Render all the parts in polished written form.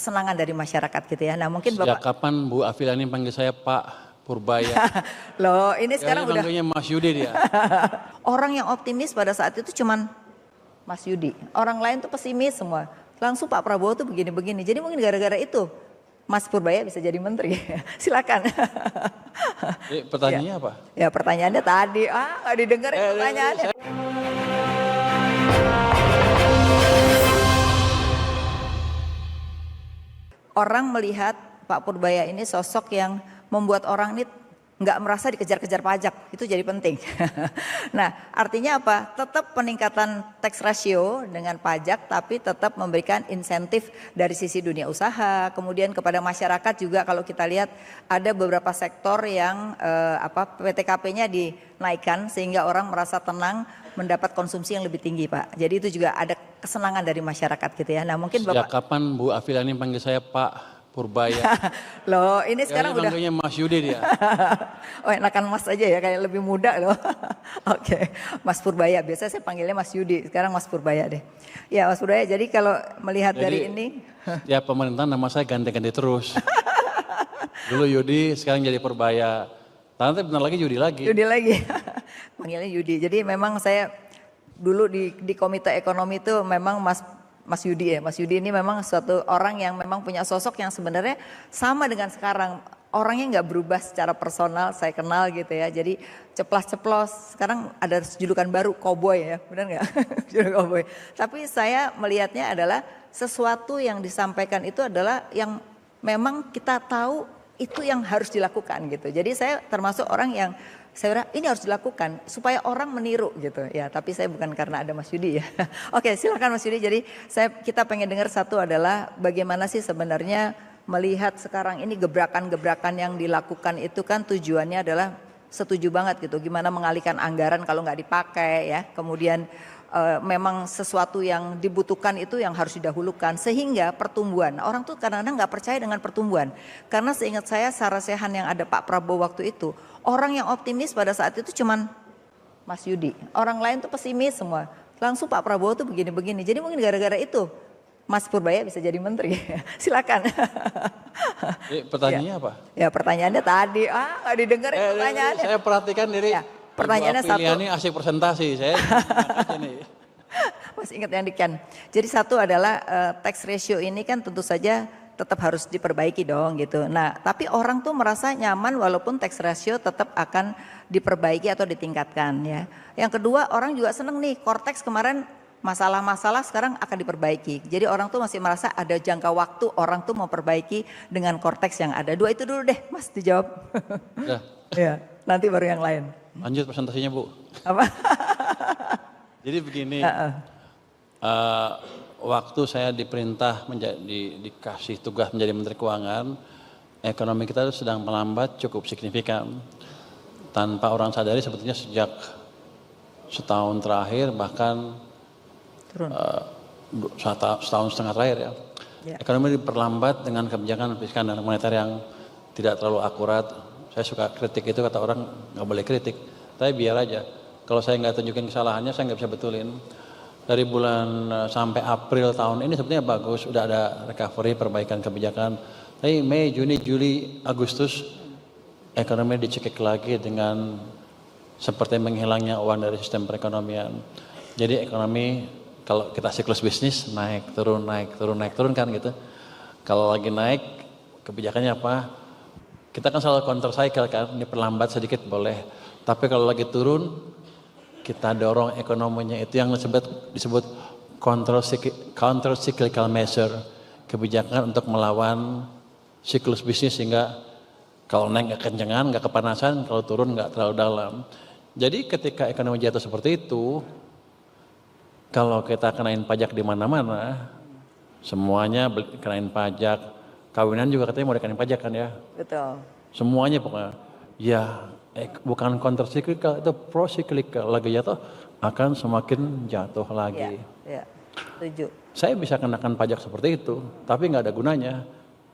kesenangan dari masyarakat gitu ya. Nah mungkin Sejak Bapak, kapan Bu Afilani panggil saya Pak Purbaya? loh ini Kayaknya sekarang udah manggilnya Mas Yudi dia. orang yang optimis pada saat itu cuman Mas Yudi. Orang lain tuh pesimis semua. Langsung Pak Prabowo tuh begini-begini. Jadi mungkin gara-gara itu Mas Purbaya bisa jadi menteri. Silakan. Pertanyaannya apa? Ya pertanyaannya tadi, nggak didengerin pertanyaannya. Orang melihat Pak Purbaya ini sosok yang membuat orang ini nggak merasa dikejar-kejar pajak, itu jadi penting. Nah artinya apa? Tetap peningkatan tax ratio dengan pajak tapi tetap memberikan insentif dari sisi dunia usaha, kemudian kepada masyarakat juga kalau kita lihat ada beberapa sektor yang PTKP-nya dinaikkan sehingga orang merasa tenang mendapat konsumsi yang lebih tinggi Pak. Jadi itu juga ada kesenangan dari masyarakat gitu ya. Nah mungkin Sejak Bapak, kapan Bu Afilani panggil saya Pak Purbaya? loh ini sekarang Kayaknya udah manggilnya Mas Yudi dia. oh enakan Mas aja ya kayak lebih muda loh. Oke, Mas Purbaya. Biasanya saya panggilnya Mas Yudi, sekarang Mas Purbaya deh. Ya Mas Purbaya, jadi kalau melihat dari ini. Ya pemerintahan nama saya ganti-ganti terus. Dulu Yudi, sekarang jadi Purbaya. Nanti benar lagi Yudi lagi. Yudi lagi, panggilnya Yudi. Jadi memang saya dulu di Komite Ekonomi itu memang Mas Yudi ya. Mas Yudi ini memang suatu orang yang memang punya sosok yang sebenarnya sama dengan sekarang. Orangnya nggak berubah secara personal, saya kenal gitu ya. Jadi ceplas-ceplos. Sekarang ada julukan baru, cowboy ya, benar nggak? Julukan cowboy. Tapi saya melihatnya adalah sesuatu yang disampaikan itu adalah yang memang kita tahu itu yang harus dilakukan gitu. Jadi saya termasuk orang yang saya bilang ini harus dilakukan supaya orang meniru gitu ya. Tapi saya bukan karena ada Mas Yudi ya. Oke silakan Mas Yudi. Jadi kita pengen dengar satu adalah bagaimana sih sebenarnya melihat sekarang ini gebrakan-gebrakan yang dilakukan itu kan tujuannya adalah setuju banget gitu. Gimana mengalihkan anggaran kalau nggak dipakai ya. Kemudian memang sesuatu yang dibutuhkan itu yang harus didahulukan sehingga pertumbuhan orang tuh kadang-kadang nggak percaya dengan pertumbuhan karena seingat saya sarasehan yang ada Pak Prabowo waktu itu orang yang optimis pada saat itu cuman Mas Yudi, orang lain tuh pesimis semua. Langsung Pak Prabowo tuh begini-begini. Jadi mungkin gara-gara itu Mas Purbaya bisa jadi menteri. Silakan. Pertanyaannya apa? Ya pertanyaannya tadi, nggak didengerin pertanyaannya. Saya perhatikan diri. Ya, pertanyaannya satu. Ini asik presentasi. Saya Masih ingat yang di Ken. Jadi satu adalah tax ratio ini kan tentu saja tetap harus diperbaiki dong gitu. Nah tapi orang tuh merasa nyaman walaupun tax ratio tetap akan diperbaiki atau ditingkatkan ya. Yang kedua orang juga seneng nih Cortex kemarin masalah-masalah sekarang akan diperbaiki. Jadi orang tuh masih merasa ada jangka waktu orang tuh memperbaiki dengan Cortex yang ada. Dua itu dulu deh Mas dijawab. Ya. Ya, nanti baru yang lain. Lanjut presentasinya Bu. Apa? Jadi begini. Waktu saya diperintah dikasih tugas menjadi Menteri Keuangan, ekonomi kita sedang melambat cukup signifikan. Tanpa orang sadari sebetulnya sejak setahun terakhir bahkan setahun setengah terakhir ya. Ekonomi diperlambat dengan kebijakan fiskal dan moneter yang tidak terlalu akurat. Saya suka kritik itu, kata orang nggak boleh kritik. Tapi biar aja. Kalau saya nggak tunjukin kesalahannya, saya nggak bisa betulin. Dari bulan sampai April tahun ini sebenarnya bagus, udah ada recovery, perbaikan kebijakan. Tapi Mei, Juni, Juli, Agustus ekonomi dicekik lagi dengan seperti menghilangnya uang dari sistem perekonomian. Jadi ekonomi kalau kita siklus bisnis naik turun kan gitu. Kalau lagi naik kebijakannya apa? Kita kan selalu counter cycle kan, diperlambat sedikit boleh. Tapi kalau lagi turun kita dorong ekonominya, itu yang disebut counter cyclical measure, kebijakan untuk melawan siklus bisnis sehingga kalau naik nggak kencengan, nggak kepanasan, kalau turun nggak terlalu dalam. Jadi ketika ekonomi jatuh seperti itu, kalau kita kenain pajak di mana-mana, semuanya kenain pajak, kawinan juga katanya mau dikenain pajak kan ya? Betul. Semuanya pokoknya, ya bukan counter cyclical, itu pro cyclical, lagi jatuh akan semakin jatuh lagi. Ya, setuju. Saya bisa kenakan pajak seperti itu, tapi nggak ada gunanya.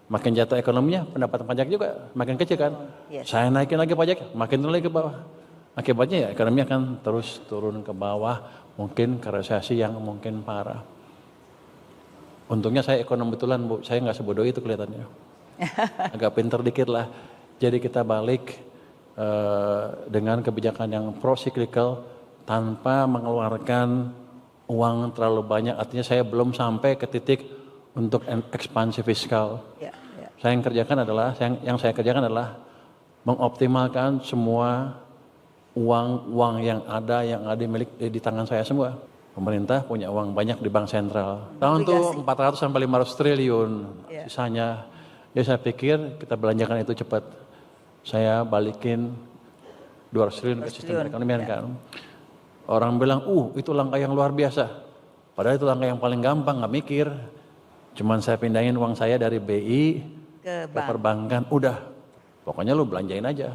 Makin jatuh ekonominya, pendapatan pajak juga makin kecil kan. Saya naikin lagi pajak, makin turun lagi ke bawah. Akibatnya ya ekonomi akan terus turun ke bawah, mungkin ke resesi yang mungkin parah. Untungnya saya ekonom betulan Bu, saya nggak sebodoh itu kelihatannya. Agak pinter dikit lah. Jadi kita balik dengan kebijakan yang pro-cyclical tanpa mengeluarkan uang terlalu banyak. Artinya saya belum sampai ke titik untuk ekspansi fiskal. Ya, ya. Yang saya kerjakan adalah mengoptimalkan semua uang yang ada di tangan saya semua. Pemerintah punya uang banyak di bank sentral. Tahun itu 400 sampai 500 triliun sisanya. Ya saya pikir kita belanjakan itu cepat. Saya balikin 200 triliun ke sistem perekonomian kan. Orang bilang, itu langkah yang luar biasa. Padahal itu langkah yang paling gampang, nggak mikir. Cuman saya pindahin uang saya dari BI ke perbankan, udah. Pokoknya lu belanjain aja.